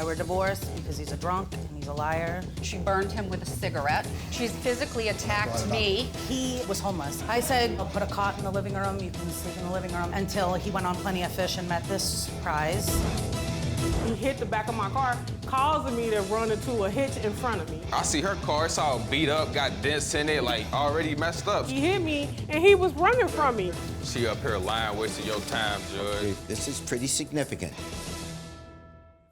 We're divorced because he's a drunk and he's a liar. She burned him with a cigarette. She's physically attacked me. He was homeless. I said, I'll put a cot in the living room, you can sleep in the living room, until he went on Plenty of Fish and met this prize. He hit the back of my car, causing me to run into a hitch in front of me. I see her car, it's all beat up, got dents in it, like already messed up. He hit me, and he was running from me. She up here lying, wasting your time, Judge. This is pretty significant.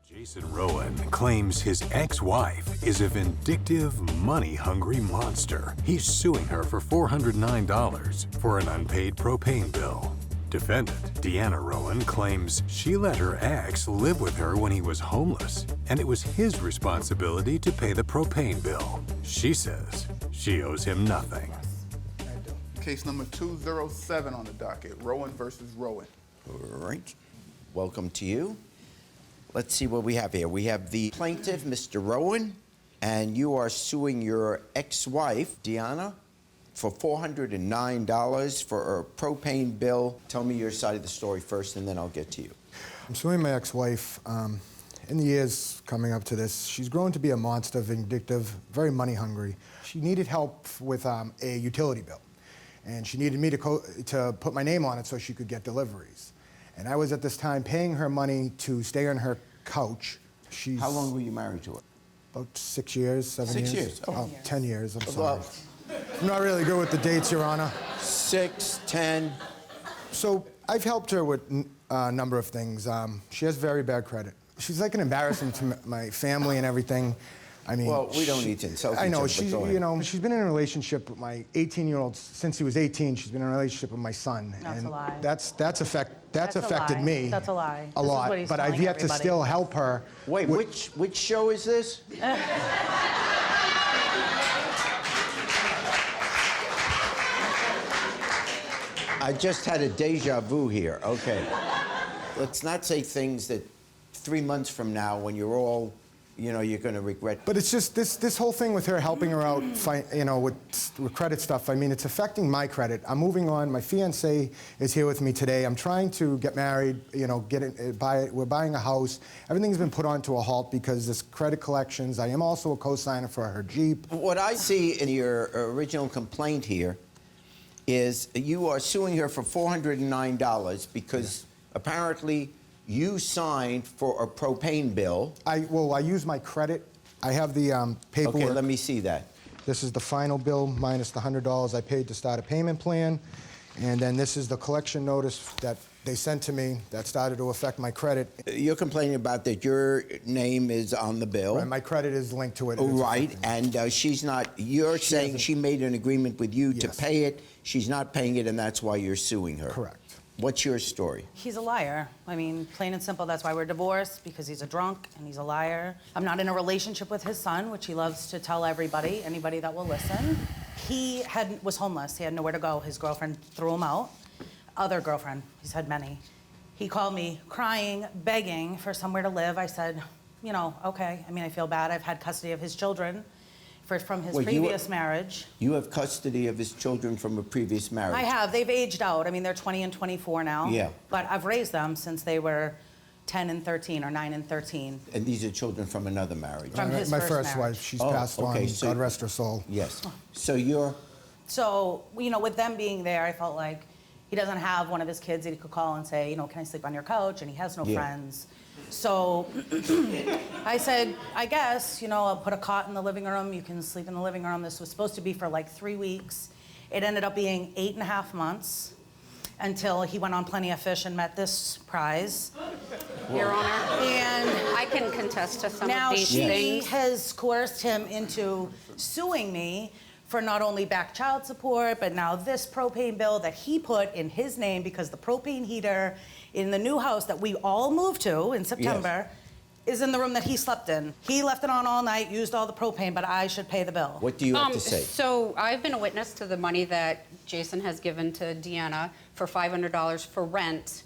Jason Rowan claims his ex-wife is a vindictive, money-hungry monster. He's suing her for $409 for an unpaid propane bill. Defendant, Deanna Rowan, claims she let her ex live with her when he was homeless, and it was his responsibility to pay the propane bill. She says she owes him nothing. Case number 207 on the docket, Rowan versus Rowan. All right. Welcome to you. Let's see what we have here. We have the plaintiff, Mr. Rowan, and you are suing your ex-wife, Deanna, for $409 for a propane bill. Tell me your side of the story first, and then I'll get to you. I'm suing my ex-wife. In the years coming up to this, she's grown to be a monster, vindictive, very money hungry. She needed help with a utility bill, and she needed me to put my name on it so she could get deliveries. And I was at this time paying her money to stay on her couch. How long were you married to her? About 6 years, 7 years. 6 years? Oh, 10 years, I'm sorry. Well, I'm not really good with the dates, Your Honor. 6, 10. So I've helped her with a number of things. She has very bad credit. She's like an embarrassment to my family and everything. I mean, well, we don't need to insult each other. I know, she's, you know, she's been in a relationship with my 18-year-old since he was 18. She's been in a relationship with my son. That's and a lie. That's affected lie. me. That's a lie. A This is lot, what he's but I've telling yet to everybody. still help her. Wait, which show is this? I just had a deja vu here. Okay. Let's not say things that 3 months from now, when you're all, you know, you're going to regret. But it's just this whole thing with her helping her out, you know, with credit stuff. I mean, it's affecting my credit. I'm moving on. My fiancé is here with me today. I'm trying to get married. You know, we're buying a house. Everything's been put onto a halt because this credit collections. I am also a co-signer for her Jeep. What I see in your original complaint here is you are suing her for $409 because apparently you signed for a propane bill. I use my credit. I have the paperwork. Okay, let me see that. This is the final bill minus the $100 I paid to start a payment plan. And then this is the collection notice that they sent to me that started to affect my credit. You're complaining about that your name is on the bill. Right, my credit is linked to it. Right, and she's not, you're saying she made an agreement with you to Yes. pay it. She's not paying it, and that's why you're suing her. Correct. What's your story? He's a liar. I mean, plain and simple, that's why we're divorced, because he's a drunk and he's a liar. I'm not in a relationship with his son, which he loves to tell everybody, anybody that will listen. He was homeless. He had nowhere to go. His girlfriend threw him out. Other girlfriend, he's had many. He called me crying, begging for somewhere to live. I said, you know, okay. I mean, I feel bad. I've had custody of his children from his previous marriage. You have custody of his children from a previous marriage? I have. They've aged out. I mean, they're 20 and 24 now. Yeah. But I've raised them since they were 10 and 13 or 9 and 13. And these are children from another marriage? From his my first wife, she's passed on. so God rest her soul. Yes. So you're... So, you know, with them being there, I felt like he doesn't have one of his kids that he could call and say, you know, can I sleep on your couch? And he has no friends. So I said, I guess, you know, I'll put a cot in the living room. You can sleep in the living room. This was supposed to be for like 3 weeks. It ended up being 8.5 months until he went on Plenty of Fish and met this prize. Your Honor, And I can contest to some now of these she things. has coerced him into suing me for not only back child support, but now this propane bill that he put in his name because the propane heater in the new house that we all moved to in September is in the room that he slept in. He left it on all night, used all the propane, but I should pay the bill. What do you have to say? So I've been a witness to the money that Jason has given to Deanna for $500 for rent,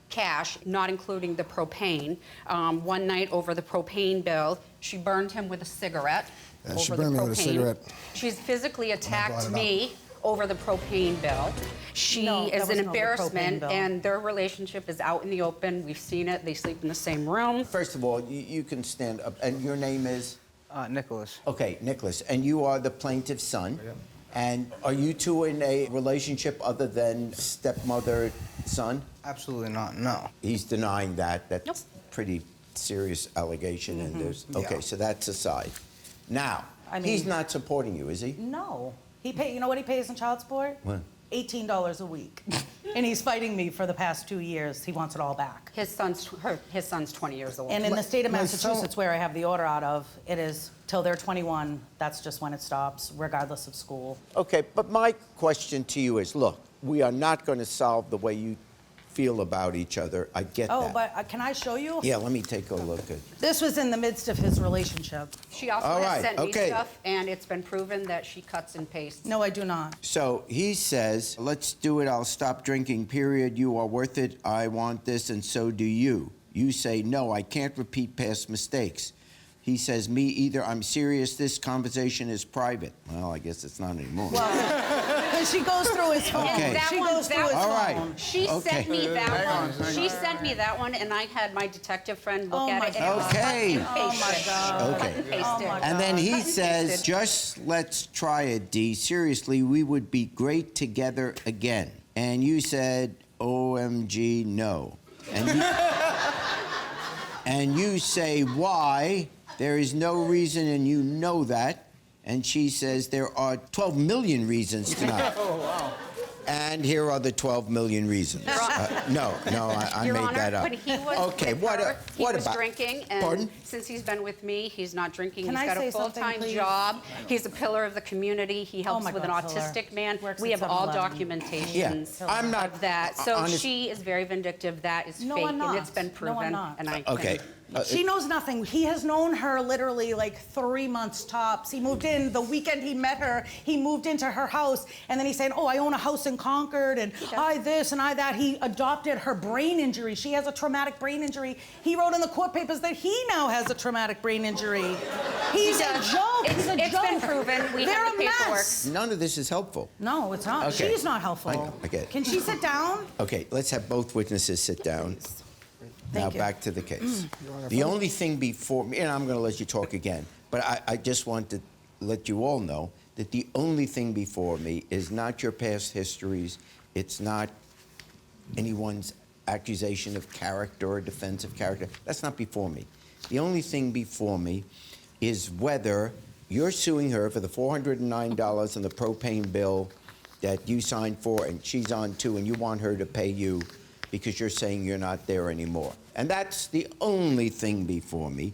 cash, not including the propane. One night over the propane bill, she burned him with a cigarette. She burned me with a cigarette. She's physically attacked me over the propane bill. She No, that is an wasn't over the propane embarrassment, bill. and their relationship is out in the open. We've seen it. They sleep in the same room. First of all, you can stand up, and your name is? Nicholas. Okay, Nicholas, and you are the plaintiff's son. And are you two in a relationship other than stepmother, son? Absolutely not, no. He's denying that. That's Nope. pretty serious allegation, and there's, okay, Yeah. so that's aside. Now, I mean- he's not supporting you, is he? No. You know what he pays in child support? What? $18 a week. And he's fighting me for the past 2 years. He wants it all back. His son's 20 years old. And in the state of my son- Massachusetts, where I have the order out of, it is till they're 21. That's just when it stops, regardless of school. Okay, but my question to you is, look, we are not going to solve the way you feel about each other. I get Oh, that. but can I show you? Yeah, let me take a look at. This was in the midst of his relationship. She also All has right, sent okay. me stuff, and it's been proven that she cuts and pastes. No, I do not. So he says, let's do it, I'll stop drinking, period. You are worth it, I want this, and so do you. You say, no, I can't repeat past mistakes. He says, me either, I'm serious, this conversation is private. Well, I guess it's not anymore. Because she goes through his phone. Okay. And that She one- goes through that his one- All right. phone. She Okay. sent me that Hang on, one. hang She on. sent me that one, and I had my detective friend look Oh at my it. And it was God. Okay. cut and Oh my pasted. God. Cut Okay. and pasted. Oh my And then he Cut and says, pasted. just let's try it, D. Seriously, we would be great together again. And you said, OMG, no. And you say, why? There is no reason, and you know that. And she says, there are 12 million reasons tonight. And here are the 12 million reasons. No, I Your made Honor, that up. but he was Okay, with what, her. what he was about? drinking, and Pardon? since he's been with me, he's not drinking. Can He's I got say a something, full-time please? job. He's a pillar of the community. He helps my with God, an pillar. autistic man. Works We at have all 7-Eleven. documentations Yeah, I'm not- of that. So honest- she is very vindictive. That is No, fake, I'm not. and it's been No, I'm proven. not. And I Okay. She knows nothing. He has known her literally like 3 months tops. He moved in the weekend he met her. He moved into her house, and then he's saying, "Oh, I own a house in Concord, and I this and I that." He adopted her brain injury. She has a traumatic brain injury. He wrote in the court papers that he now has a traumatic brain injury. He's a joke. He's a It's joke. been proven. We They're have the a paperwork. mess. None of this is helpful. No, it's not. Okay. She's not helpful. I know, I get it. Can she sit down? Okay, let's have both witnesses sit down. Now Thank you. back to the case. The only thing before me, and I'm going to let you talk again, but I just want to let you all know that the only thing before me is not your past histories. It's not anyone's accusation of character or defense of character. That's not before me. The only thing before me is whether you're suing her for the $409 on the propane bill that you signed for and she's on too, and you want her to pay you because you're saying you're not there anymore. And that's the only thing before me.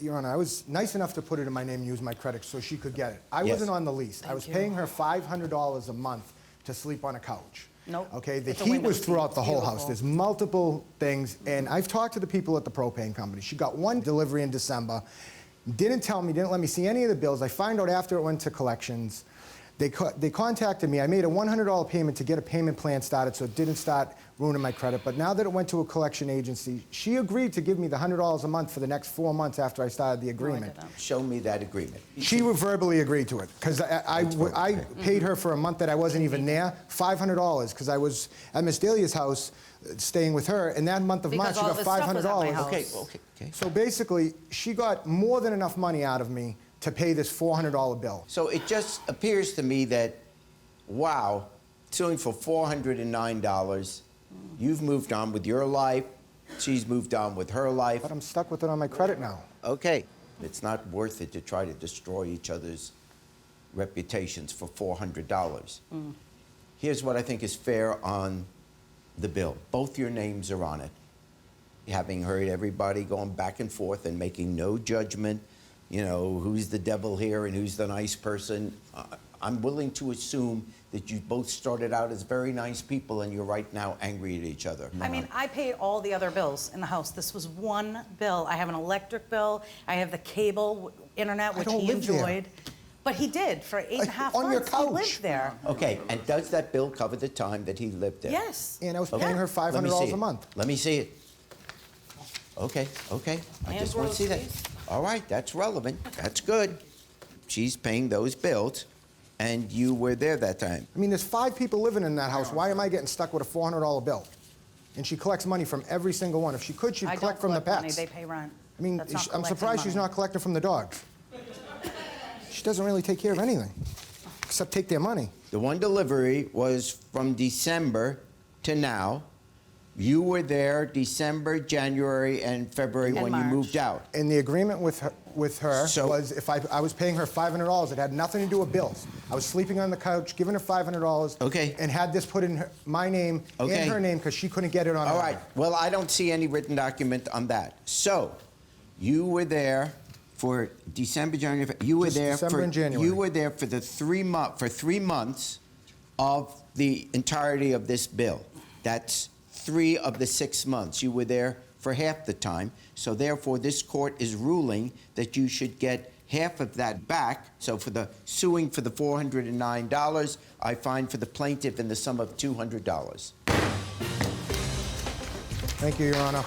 Your Honor, I was nice enough to put it in my name and use my credit so she could get it. I Yes. wasn't on the lease. I was you. paying her $500 a month to sleep on a couch. Nope. Okay, the It's a heat window was seat. throughout It's the whole house. beautiful. There's multiple things, and I've talked to the people at the propane company. She got one delivery in December, didn't tell me, didn't let me see any of the bills. I find out after it went to collections. They contacted me. I made a $100 payment to get a payment plan started so it didn't start ruining my credit. But now that it went to a collection agency, she agreed to give me the $100 a month for the next 4 months after I started the agreement. Show me that agreement. She verbally agreed to it because I paid her for a month that I wasn't even there, $500 because I was at Miss Dahlia's house staying with her, and that month of Because March she all got this stuff was at my $500. house. Okay. So basically, she got more than enough money out of me to pay this $400 bill. So it just appears to me that, wow, suing for $409, you've moved on with your life, she's moved on with her life. But I'm stuck with it on my credit now. Okay, it's not worth it to try to destroy each other's reputations for $400. Here's what I think is fair on the bill. Both your names are on it. Having heard everybody going back and forth and making no judgment, you know, who's the devil here and who's the nice person, I'm willing to assume that you both started out as very nice people and you're right now angry at each other. I mean, I paid all the other bills in the house. This was one bill. I have an electric bill. I have the cable internet, which don't he live there. enjoyed. But he did for 8.5 On your months. He couch. lived there. Okay, and does that bill cover the time that he lived there? Yes. And I was Okay. paying her Let me see $500 it. a month. Let me see it. Okay. I And just want to see that. groceries. All right, that's relevant. That's good. She's paying those bills. And you were there that time. I mean, there's 5 people living in that house. Why am I getting stuck with a $400 bill? And she collects money from every single one. If she could, she'd I collect don't from the collect pets. money, they pay rent. I mean, That's not I'm collecting surprised she's money. not collecting from the dogs. She doesn't really take care of anything, except take their money. The one delivery was from December to now. You were there December, January, and February And when March. you moved out. And the agreement with her So- was if I was paying her $500, it had nothing to do with bills. I was sleeping on the couch, giving her $500, Okay. and had this put in my name Okay. and her name because she couldn't get it on her All own. right. Well, I don't see any written document on that. So, you were there for December, January. You were Just there December for and January. You were there for the 3 months of the entirety of this bill. That's 3 of the 6 months. You were there for half the time. So therefore, this court is ruling that you should get half of that back. So for the suing for the $409, I fine for the plaintiff in the sum of $200. Thank you, Your Honor.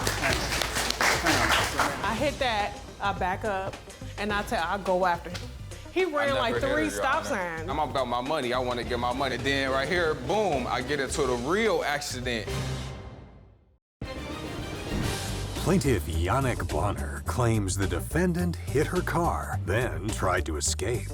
I hit that, I back up, and I go after him. He I ran never like hit her, 3 Your stop Honor. signs. I'm about my money. I want to get my money. Then right here, boom, I get into the real accident. Plaintiff Yannick Bonner claims the defendant hit her car, then tried to escape.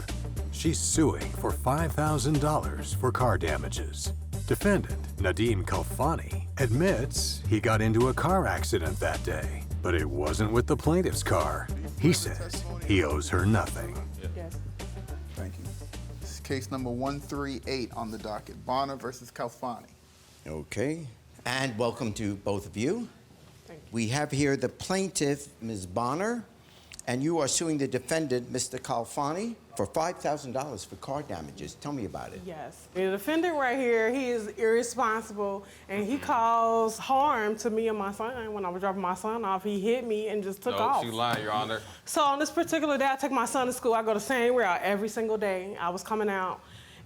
She's suing for $5,000 for car damages. Defendant Nadim Khalfani admits he got into a car accident that day, but it wasn't with the plaintiff's car. He says he owes her nothing. Yes. Thank you. This is case number 138 on the docket, Bonner versus Khalfani. Okay. And welcome to both of you. Thank you. We have here the plaintiff, Ms. Bonner, and you are suing the defendant, Mr. Khalfani, for $5,000 for car damages. Tell me about it. Yes. The defendant right here, he is irresponsible, and he caused harm to me and my son. When I was dropping my son off, he hit me and just took No, off. she lying, Your Honor. So on this particular day, I take my son to school. I go the same route every single day. I was coming out,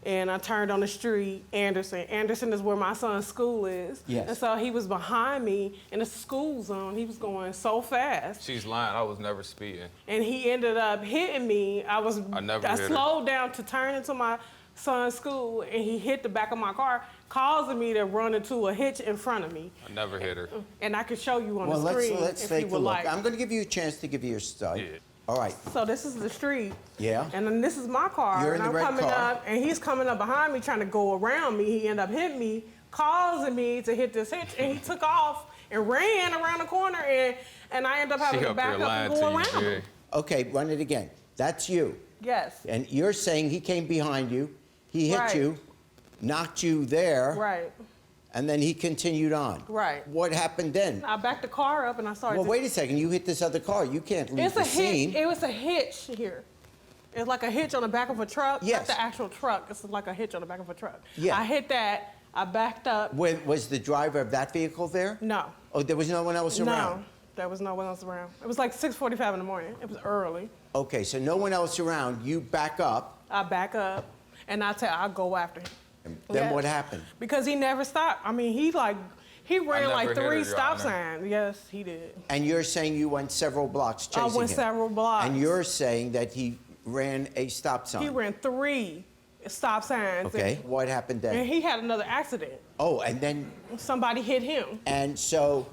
and I turned on the street, Anderson. Anderson is where my son's school is. Yes. And so he was behind me in the school zone. He was going so fast. She's lying. I was never speeding. And he ended up hitting me. I never hit her. slowed down to turn into my son's school, and he hit the back of my car, causing me to run into a hitch in front of me. I never hit her. And I could show you on Well, the screen let's if take you a would look. like. I'm going to give you a chance to give you your side. Yeah. All right. So this is the street. Yeah. And then this is my car. You're in and the I'm red coming car. up, and he's coming up behind me trying to go around me. He ended up hitting me, causing me to hit this hitch, and he took off and ran around the corner, and I ended up having She to up back there up lying and to go you, around Jay. him. Okay, run it again. That's you. Yes. And you're saying he came behind you, he hit Right. you, knocked you there, Right. and then he continued on. Right. What happened then? I backed the car up, and I started Well, to... wait a second. You hit this other car. You can't leave It's the a scene. hitch. It was a hitch here. It's like a hitch on the back of a truck. Yes. Not the actual truck. It's like a hitch on the back of a truck. Yeah. I hit that. I backed up. Was the driver of that vehicle there? No. Oh, there was no one else around? No. There was no one else around. It was like 6:45 in the morning. It was early. Okay, so no one else around. You back up. I back up, and I'll go after him. Then Yes. what happened? Because he never stopped. I mean, he ran never like hit her, 3 Your stop Honor. signs. Yes, he did. And you're saying you went several blocks chasing him. I went several blocks. And you're saying that he ran a stop sign. He ran 3 stop signs. Okay, what happened And then? he had another accident. Oh, and then, Somebody hit him. and so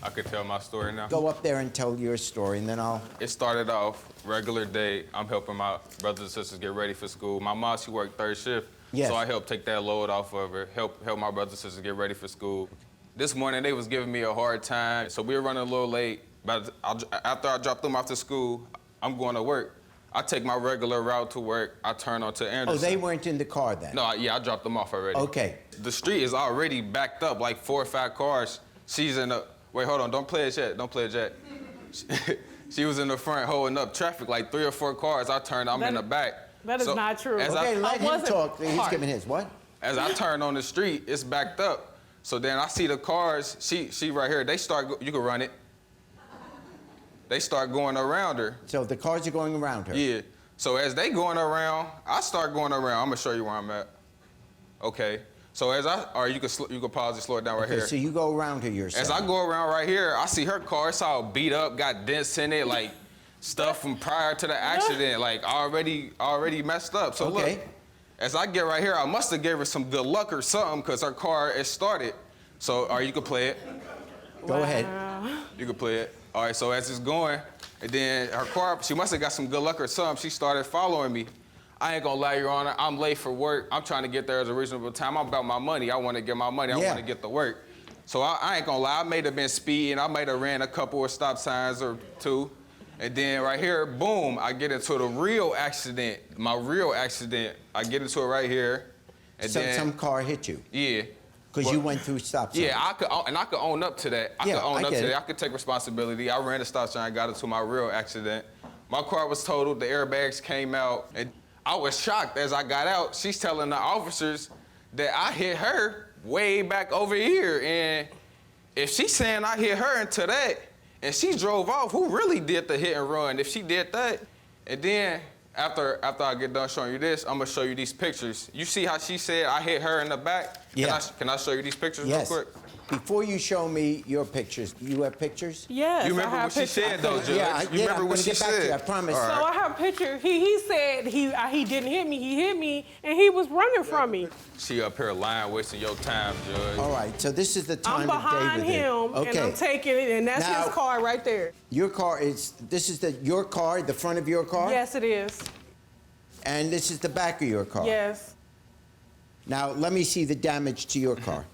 I could tell my story now. go up there and tell your story, and then I'll... It started off regular day. I'm helping my brothers and sisters get ready for school. My mom, she worked 3rd shift, Yes. so I helped take that load off of her, help my brothers and sisters get ready for school. This morning, they was giving me a hard time, so we were running a little late. But after I dropped them off to school, I'm going to work. I take my regular route to work. I turn onto Anderson. Oh, they weren't in the car then? No, yeah, I dropped them off already. Okay. The street is already backed up, like 4 or 5 cars. She's in the, wait, hold on, don't play it yet, don't play it yet. She was in the front holding up traffic, like 3 or 4 cars. I turned, I'm in the back. That is not true. as Okay, I, let him wasn't talk. He's parked. giving his. What? as I turn on the street, it's backed up. So then I see the cars, she right here, they start, you can run it. They start going around her. So the cars are going around her? Yeah. So as they going around, I start going around. I'm gonna show you where I'm at. Okay. So as or you can pause and slow it down right Okay, here. so you go around her, you're saying. As I go around right here, I see her car. It's all beat up, got dents in it, like stuff from prior to the accident, like already messed up. So Okay. look, As I get right here, I must have gave her some good luck or something because her car, it started. So, all right, you can play it. Go ahead. You can play it. All right, so as it's going, and then her car, she must have got some good luck or something. She started following me. I ain't gonna lie, Your Honor, I'm late for work. I'm trying to get there as a reasonable time. I'm about my money. I want to get my money. I want to get to work. So I ain't gonna lie, I may have been speeding. I might have ran a couple of stop signs or two. And then right here, boom, I get into the real accident, my real accident. I get into it right here. And then Some car hit you? Yeah. Because you went through stop signs. Yeah, I could own up to that. I could take responsibility. I ran a stop sign, got into my real accident. My car was totaled, the airbags came out, and I was shocked as I got out. She's telling the officers that I hit her way back over here. And if she's saying I hit her into that, and she drove off, who really did the hit and run? If she did that, and then after I get done showing you this, I'm gonna show you these pictures. You see how she said I hit her in the back? Yeah. Can I show you these pictures Yes. real quick? Before you show me your pictures, you have pictures? Yes, You remember I have what she pictures. said, though, Judge? I'm You remember what gonna she get back to you, I said? promise. All right. So I have a picture. He said he didn't hit me. He hit me, and he was running from me. She up here lying, wasting your time, Judge. All right, so this is the time I'm behind of day with him, it. and I'm taking it, and that's Now- his car right there. Your car is, this is your car, the front of your car? Yes, it is. And this is the back of your car? Yes. Now, let me see the damage to your car.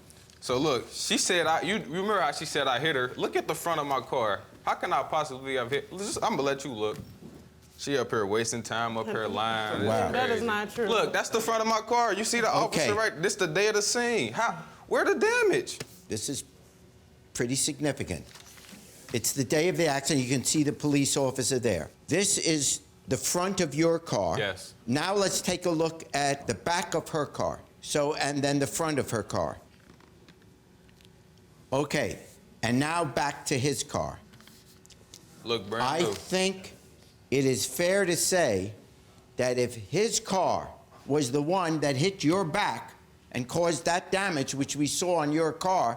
So look, she said, you remember how she said I hit her? Look at the front of my car. How can I possibly have hit? I'm gonna let you look. She up here wasting time, up here lying. Wow. That is not true. Look, that's the front of my car. You see the officer right? This the day of the scene. Where the damage? This is pretty significant. It's the day of the accident. You can see the police officer there. This is the front of your car. Yes. Now let's take a look at the back of her car. And then the front of her car. Okay, and now back to his car. Look, brand I new. think it is fair to say that if his car was the one that hit your back and caused that damage, which we saw on your car,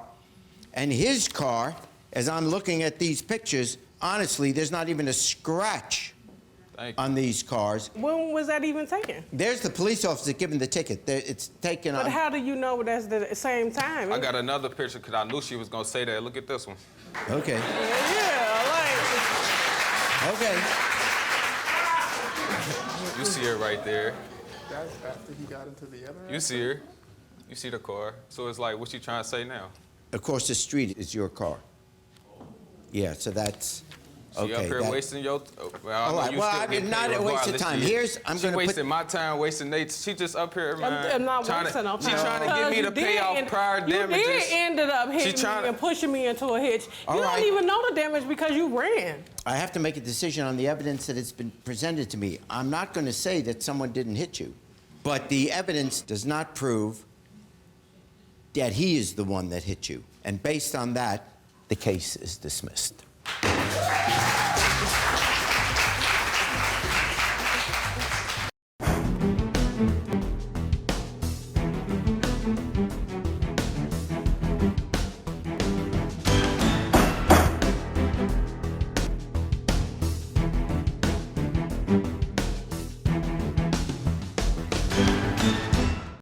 and his car, as I'm looking at these pictures, honestly, there's not even a scratch on these cars. When was that even taken? There's the police officer giving the ticket. It's taken on. But how do you know that's the same time? I got another picture because I knew she was gonna say that. Look at this one. Okay. Yeah, like. Okay. You see her right there. That's after he got into the other. You see her. You see the car. So it's like, what's she trying to say now? Across the street is your car. Yeah, so that's. She up here wasting your. All right, well, I mean, not a waste of time. Here's, I'm she going to put. wasting my time, wasting Nate's. She just up here, man. I'm not trying wasting no She time. trying to get me to pay off prior damages. You did ended up hitting me and pushing me into a hitch. All You right. don't even know the damage because you ran. I have to make a decision on the evidence that has been presented to me. I'm not going to say that someone didn't hit you, but the evidence does not prove that he is the one that hit you. And based on that, the case is dismissed.